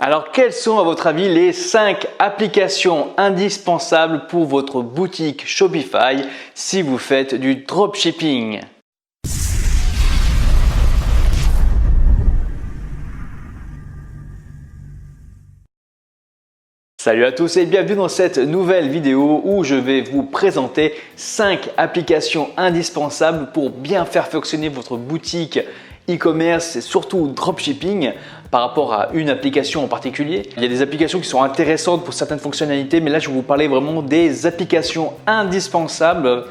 Alors, quelles sont à votre avis les 5 applications indispensables pour votre boutique Shopify si vous faites du dropshipping? Salut à tous et bienvenue dans cette nouvelle vidéo où je vais vous présenter 5 applications indispensables pour bien faire fonctionner votre boutique e-commerce et surtout dropshipping par rapport à une application en particulier. Il y a des applications qui sont intéressantes pour certaines fonctionnalités, mais là je vais vous parler vraiment des applications indispensables,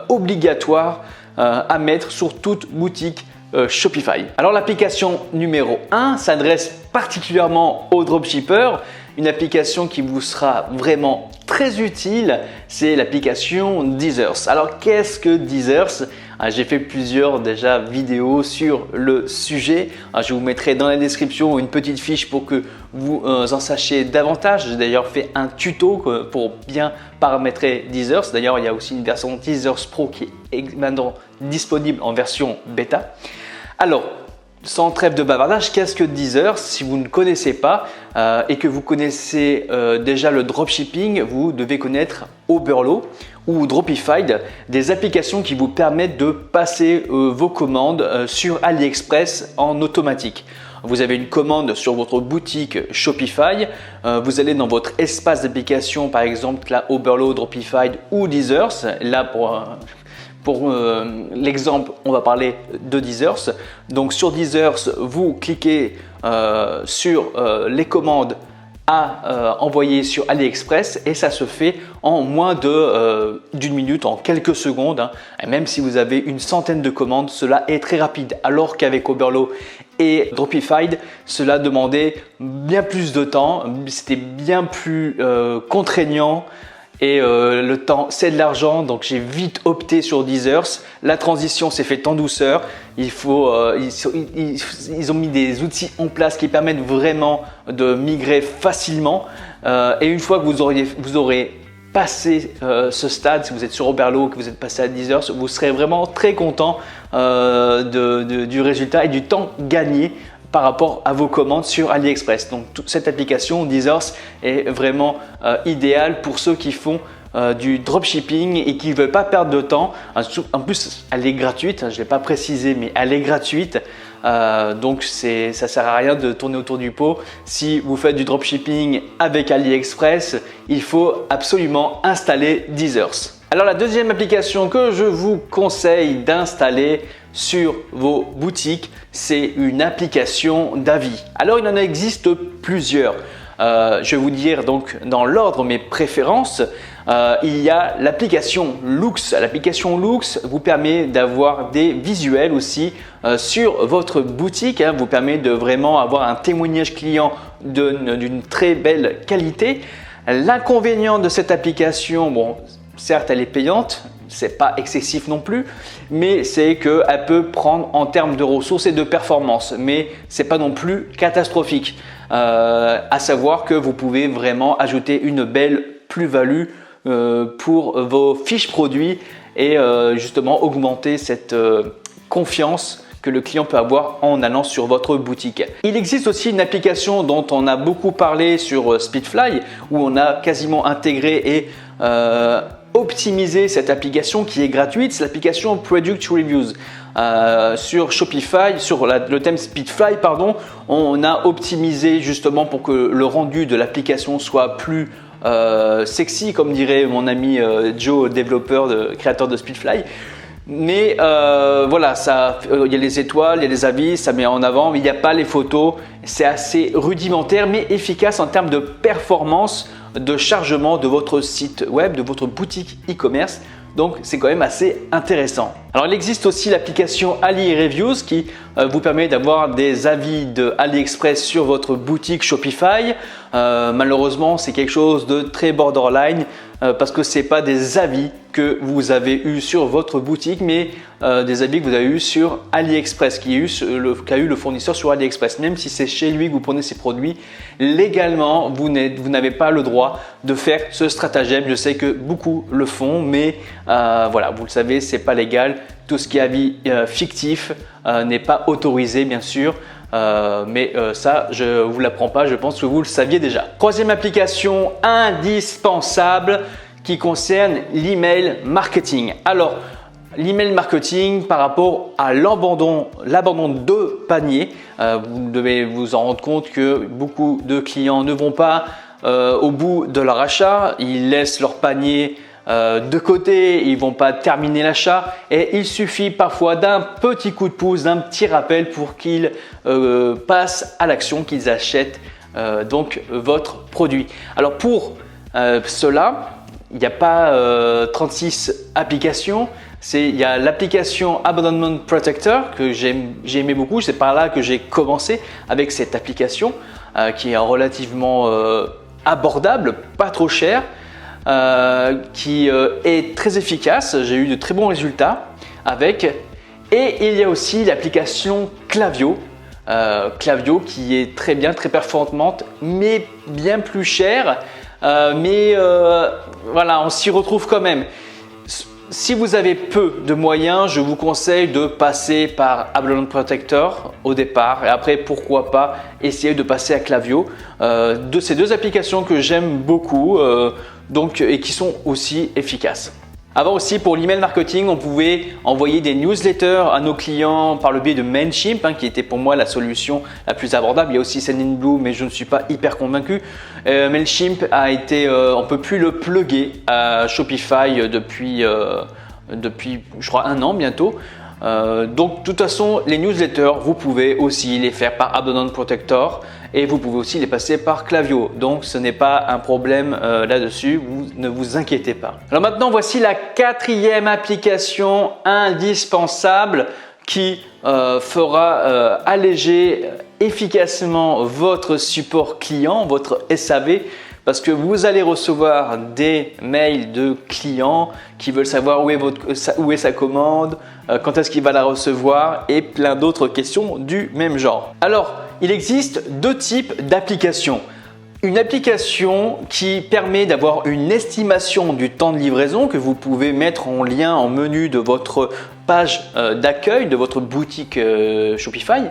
obligatoires à mettre sur toute boutique Shopify. Alors l'application numéro 1 s'adresse particulièrement aux dropshippers. Une application qui vous sera vraiment très utile, c'est l'application Deezers. Alors qu'est-ce que Deezers? J'ai fait plusieurs déjà vidéos sur le sujet. Je vous mettrai dans la description une petite fiche pour que vous en sachiez davantage. J'ai d'ailleurs fait un tuto pour bien paramétrer Deezers. D'ailleurs, il y a aussi une version Deezers Pro qui est maintenant disponible en version bêta. Alors, sans trêve de bavardage, qu'est-ce que Deezers? Si vous ne connaissez pas et que vous connaissez déjà le dropshipping, vous devez connaître Oberlo ou Dropified, des applications qui vous permettent de passer vos commandes sur AliExpress en automatique. Vous avez une commande sur votre boutique Shopify, vous allez dans votre espace d'application, par exemple là, Oberlo, Dropified ou Deezers. Là, pour l'exemple, on va parler de Deezers. Donc sur Deezers, vous cliquez sur les commandes à envoyer sur AliExpress et ça se fait en moins d'une minute, en quelques secondes. Et même si vous avez une centaine de commandes, cela est très rapide. Alors qu'avec Oberlo et Dropified, cela demandait bien plus de temps, c'était bien plus contraignant. Et le temps, c'est de l'argent, donc j'ai vite opté sur Deezers. La transition s'est faite en douceur. Ils ont mis des outils en place qui permettent vraiment de migrer facilement. Et une fois que vous aurez passé ce stade, si vous êtes sur Oberlo, que vous êtes passé à Deezers, vous serez vraiment très content du résultat et du temps gagné par rapport à vos commandes sur AliExpress. Donc toute cette application Deezers est vraiment idéale pour ceux qui font du dropshipping et qui ne veulent pas perdre de temps. En plus, elle est gratuite, je ne l'ai pas précisé, mais elle est gratuite. Donc ça ne sert à rien de tourner autour du pot. Si vous faites du dropshipping avec AliExpress, il faut absolument installer Deezers. Alors la deuxième application que je vous conseille d'installer sur vos boutiques, c'est une application d'avis. Alors il en existe plusieurs. Je vais vous dire donc dans l'ordre mes préférences. Il y a l'application Loox. L'application Loox vous permet d'avoir des visuels aussi sur votre boutique. Vous permet de vraiment avoir un témoignage client d'une très belle qualité. L'inconvénient de cette application, bon, certes elle est payante, c'est pas excessif non plus, mais c'est qu'elle peut prendre en termes de ressources et de performance, mais c'est pas non plus catastrophique. À savoir que vous pouvez vraiment ajouter une belle plus-value pour vos fiches produits et justement augmenter cette confiance que le client peut avoir en allant sur votre boutique. Il existe aussi une application dont on a beaucoup parlé sur Speedfly où on a quasiment intégré et optimiser cette application qui est gratuite, c'est l'application Product Reviews. Sur Shopify, sur le thème Speedfly, pardon, on a optimisé justement pour que le rendu de l'application soit plus sexy, comme dirait mon ami Joe, développeur, créateur de Speedfly. Mais voilà, il y a les étoiles, il y a les avis, ça met en avant, mais il n'y a pas les photos. C'est assez rudimentaire mais efficace en termes de performance de chargement de votre site web, de votre boutique e-commerce. Donc c'est quand même assez intéressant. Alors il existe aussi l'application Ali Reviews qui vous permet d'avoir des avis de AliExpress sur votre boutique Shopify. Malheureusement c'est quelque chose de très borderline parce que ce n'est pas des avis que vous avez eu sur votre boutique mais des avis que vous avez eu sur AliExpress, qu'a eu le fournisseur sur AliExpress. Même si c'est chez lui que vous prenez ces produits, légalement vous n'avez pas le droit de faire ce stratagème. Je sais que beaucoup le font mais voilà, vous le savez, c'est pas légal. Tout ce qui est avis fictif n'est pas autorisé bien sûr. Ça, je ne vous l'apprends pas, je pense que vous le saviez déjà. Troisième application indispensable qui concerne l'email marketing. Alors, l'email marketing par rapport à l'abandon de panier, vous devez vous en rendre compte que beaucoup de clients ne vont pas au bout de leur achat, ils laissent leur panier de côté, ils vont pas terminer l'achat et il suffit parfois d'un petit coup de pouce, d'un petit rappel pour qu'ils passent à l'action, qu'ils achètent donc votre produit. Alors pour cela, il n'y a pas 36 applications. Il y a l'application Abandonment Protector que j'ai aimé beaucoup. C'est par là que j'ai commencé avec cette application qui est relativement abordable, pas trop cher, qui est très efficace. J'ai eu de très bons résultats avec. Et il y a aussi l'application Klaviyo. Klaviyo qui est très bien, très performante, mais bien plus chère. Voilà, on s'y retrouve quand même. Si vous avez peu de moyens, je vous conseille de passer par Abandonment Protector au départ et après pourquoi pas essayer de passer à Klaviyo. De ces deux applications que j'aime beaucoup et qui sont aussi efficaces. Avant aussi, pour l'email marketing, on pouvait envoyer des newsletters à nos clients par le biais de Mailchimp, qui était pour moi la solution la plus abordable. Il y a aussi Sendinblue, mais je ne suis pas hyper convaincu. Mailchimp a été, on ne peut plus le plugger à Shopify depuis je crois 1 an bientôt. Donc de toute façon, les newsletters, vous pouvez aussi les faire par Abandonment Protector et vous pouvez aussi les passer par Klaviyo. Donc ce n'est pas un problème là-dessus, ne vous inquiétez pas. Alors maintenant, voici la 4e application indispensable qui fera alléger efficacement votre support client, votre SAV. Parce que vous allez recevoir des mails de clients qui veulent savoir où est sa commande, quand est-ce qu'il va la recevoir et plein d'autres questions du même genre. Alors, il existe 2 types d'applications. Une application qui permet d'avoir une estimation du temps de livraison que vous pouvez mettre en lien en menu de votre page d'accueil de votre boutique Shopify.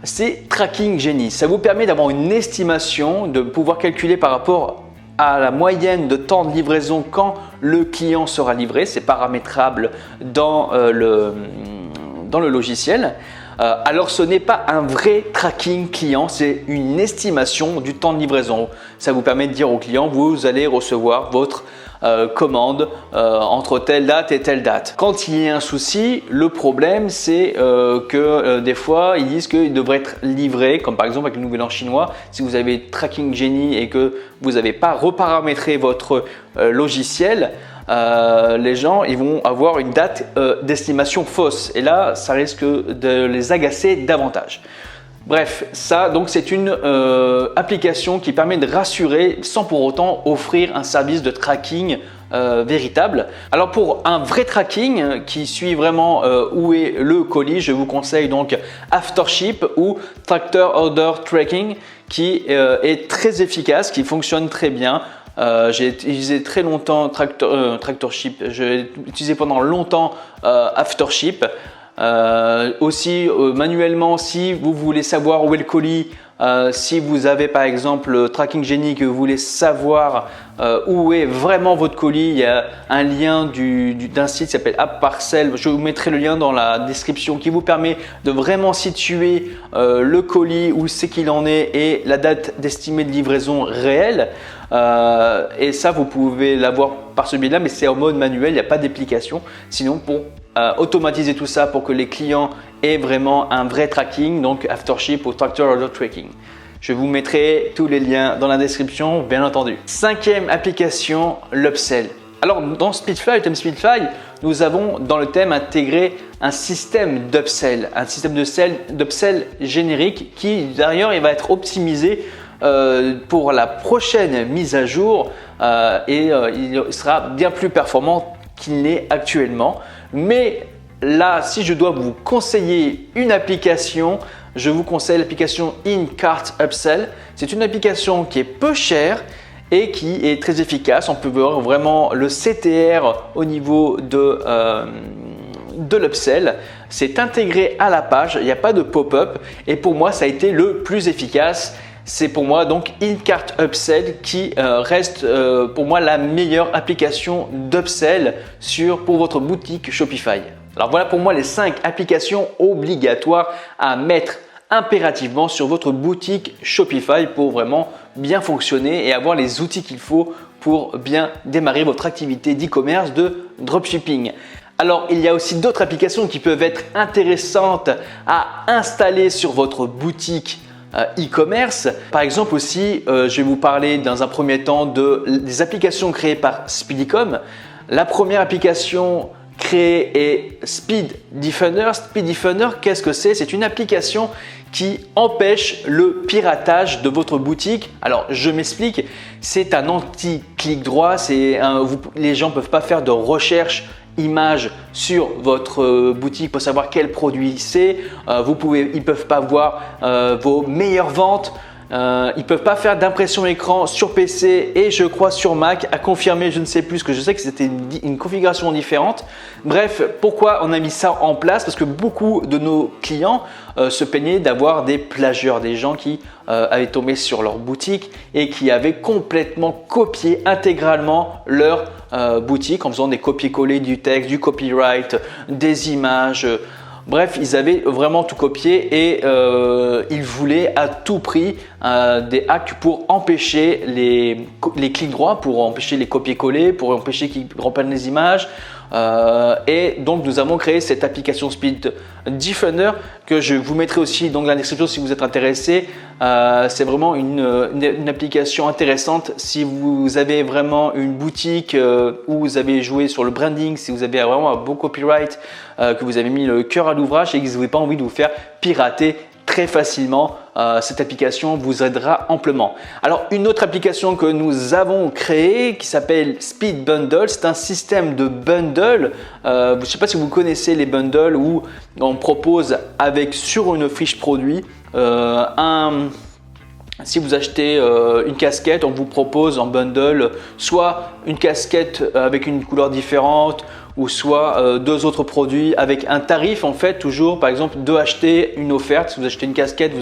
C'est Tracking Genie. Ça vous permet d'avoir une estimation, de pouvoir calculer par rapport à la moyenne de temps de livraison quand le client sera livré. C'est paramétrable dans le logiciel. Alors ce n'est pas un vrai tracking client, c'est une estimation du temps de livraison. Ça vous permet de dire au client, vous allez recevoir votre commande entre telle date et telle date. Quand il y a un souci, le problème c'est que des fois ils disent qu'il devrait être livré, comme par exemple avec le Nouvel An chinois. Si vous avez Tracking Genie et que vous n'avez pas reparamétré votre logiciel, les gens ils vont avoir une date d'estimation fausse et là ça risque de les agacer davantage. Bref, ça donc c'est une application qui permet de rassurer sans pour autant offrir un service de tracking véritable. Alors pour un vrai tracking qui suit vraiment où est le colis, je vous conseille donc Aftership ou Tractor Order Tracking qui est très efficace, qui fonctionne très bien. J'ai utilisé très longtemps Tractorship, j'ai utilisé pendant longtemps Aftership. Aussi manuellement, si vous voulez savoir où est le colis, si vous avez par exemple Tracking Genie que vous voulez savoir où est vraiment votre colis, il y a un lien d'un site qui s'appelle App Parcel. Je vous mettrai le lien dans la description qui vous permet de vraiment situer le colis, où c'est qu'il en est et la date d'estimée de livraison réelle. Et ça, vous pouvez l'avoir par ce biais-là, mais c'est en mode manuel, il n'y a pas d'application. Sinon, pour automatiser tout ça pour que les clients aient vraiment un vrai tracking, donc Aftership ou Tractor Order Tracking. Je vous mettrai tous les liens dans la description, bien entendu. 5e application, l'Upsell. Alors dans Speedfly, thème Speedfly, nous avons dans le thème intégré un système d'upsell, un système d'upsell générique qui d'ailleurs il va être optimisé pour la prochaine mise à jour il sera bien plus performant qu'il n'est actuellement. Mais là, si je dois vous conseiller une application, je vous conseille l'application InCart Upsell. C'est une application qui est peu chère et qui est très efficace. On peut voir vraiment le CTR au niveau de l'upsell. c'est intégré à la page, il n'y a pas de pop-up et pour moi ça a été le plus efficace. C'est pour moi donc InCart Upsell qui reste pour moi la meilleure application d'upsell pour votre boutique Shopify. Alors voilà pour moi les 5 applications obligatoires à mettre impérativement sur votre boutique Shopify pour vraiment bien fonctionner et avoir les outils qu'il faut pour bien démarrer votre activité d'e-commerce de dropshipping. Alors, il y a aussi d'autres applications qui peuvent être intéressantes à installer sur votre boutique e-commerce. Par exemple aussi, je vais vous parler dans un premier temps des applications créées par Speedycom. La première application créée est Speed Defender. Speed Defender, qu'est-ce que c'est? C'est une application qui empêche le piratage de votre boutique. Alors, je m'explique. C'est un anti-clic droit. Les gens ne peuvent pas faire de recherche image sur votre boutique pour savoir quel produit c'est. Ils ne peuvent pas voir vos meilleures ventes. Ils ne peuvent pas faire d'impression écran sur PC et je crois sur Mac, à confirmer, je ne sais plus, parce que je sais que c'était une configuration différente. Bref, pourquoi on a mis ça en place? Parce que beaucoup de nos clients se plaignaient d'avoir des plagieurs, des gens qui avaient tombé sur leur boutique et qui avaient complètement copié intégralement leur boutique en faisant des copier-coller du texte, du copyright, des images. Bref, ils avaient vraiment tout copié et ils voulaient à tout prix des hacks pour empêcher les clics droits, pour empêcher les copier-coller, pour empêcher qu'ils reprennent les images. Et donc nous avons créé cette application Speed Defender que je vous mettrai aussi dans la description si vous êtes intéressé. C'est vraiment une application intéressante si vous avez vraiment une boutique où vous avez joué sur le branding, si vous avez vraiment un beau copyright, que vous avez mis le cœur à l'ouvrage et que vous n'avez pas envie de vous faire pirater très facilement. Cette application vous aidera amplement. Alors une autre application que nous avons créée qui s'appelle Speed Bundle, c'est un système de bundle. Je ne sais pas si vous connaissez les bundles où on propose sur une fiche produit si vous achetez une casquette, on vous propose en bundle soit une casquette avec une couleur différente ou soit 2 autres produits avec un tarif en fait toujours par exemple 2 achetés, une offerte. Si vous achetez une casquette,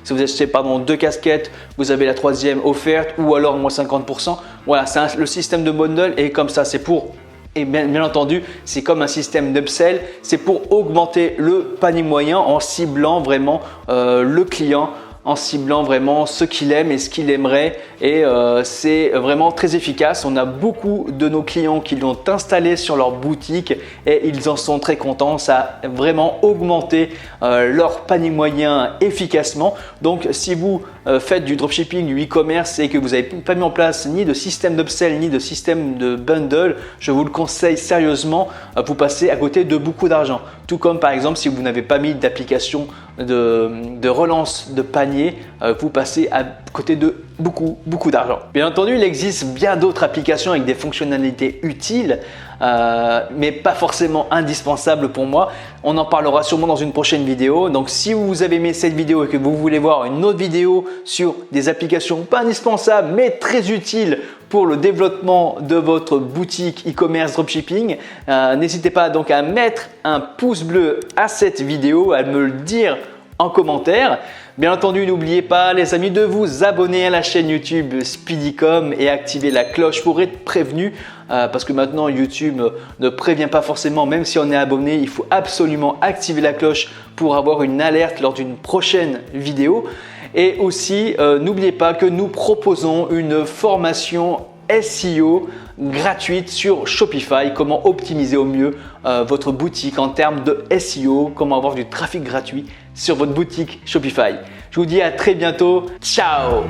si vous achetez 2 casquettes, vous avez la 3e offerte ou alors moins 50%. Voilà, le système de bundle est comme ça, c'est pour… Et bien entendu, c'est comme un système d'upsell, c'est pour augmenter le panier moyen en ciblant vraiment le client, en ciblant vraiment ce qu'il aime et ce qu'il aimerait et c'est vraiment très efficace. On a beaucoup de nos clients qui l'ont installé sur leur boutique et ils en sont très contents. Ça a vraiment augmenté leur panier moyen efficacement. Donc si vous faites du dropshipping, du e-commerce et que vous n'avez pas mis en place ni de système d'upsell ni de système de bundle, je vous le conseille sérieusement, vous passez à côté de beaucoup d'argent. Tout comme par exemple si vous n'avez pas mis d'application de relance de panier, vous passez à côté de beaucoup d'argent. Bien entendu, il existe bien d'autres applications avec des fonctionnalités utiles, mais pas forcément indispensables pour moi. On en parlera sûrement dans une prochaine vidéo. Donc si vous avez aimé cette vidéo et que vous voulez voir une autre vidéo sur des applications pas indispensables mais très utiles pour le développement de votre boutique e-commerce dropshipping, n'hésitez pas donc à mettre un pouce bleu à cette vidéo, à me le dire en commentaire. Bien entendu, n'oubliez pas les amis de vous abonner à la chaîne YouTube Speedycom et activer la cloche pour être prévenu parce que maintenant YouTube ne prévient pas forcément, même si on est abonné, il faut absolument activer la cloche pour avoir une alerte lors d'une prochaine vidéo. Et aussi, n'oubliez pas que nous proposons une formation SEO gratuite sur Shopify, comment optimiser au mieux votre boutique en termes de SEO, comment avoir du trafic gratuit sur votre boutique Shopify. Je vous dis à très bientôt, ciao!